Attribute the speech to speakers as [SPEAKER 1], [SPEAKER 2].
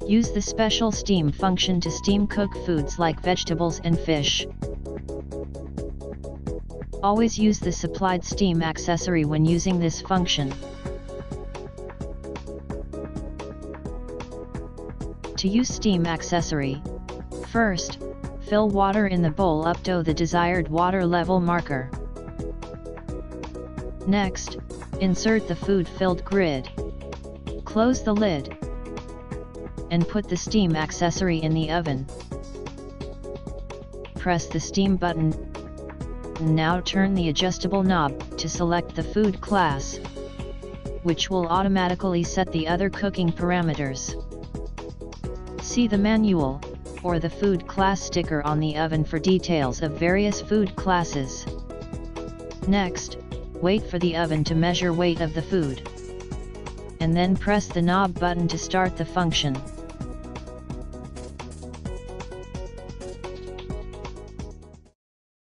[SPEAKER 1] Use the special steam function to steam cook foods like vegetables and fish. Always use the supplied steam accessory when using this function. To use steam accessory, first, fill water in the bowl up to the desired water level marker. Next, insert the food-filled grid. Close the lid and put the steam accessory in the oven. Press the steam button. Now turn the adjustable knob to select the food class, which will automatically set the other cooking parameters. See the manual, or the food class sticker on the oven for details of various food classes. Next, wait for the oven to measure weight of the food, and then press the knob button to start the function.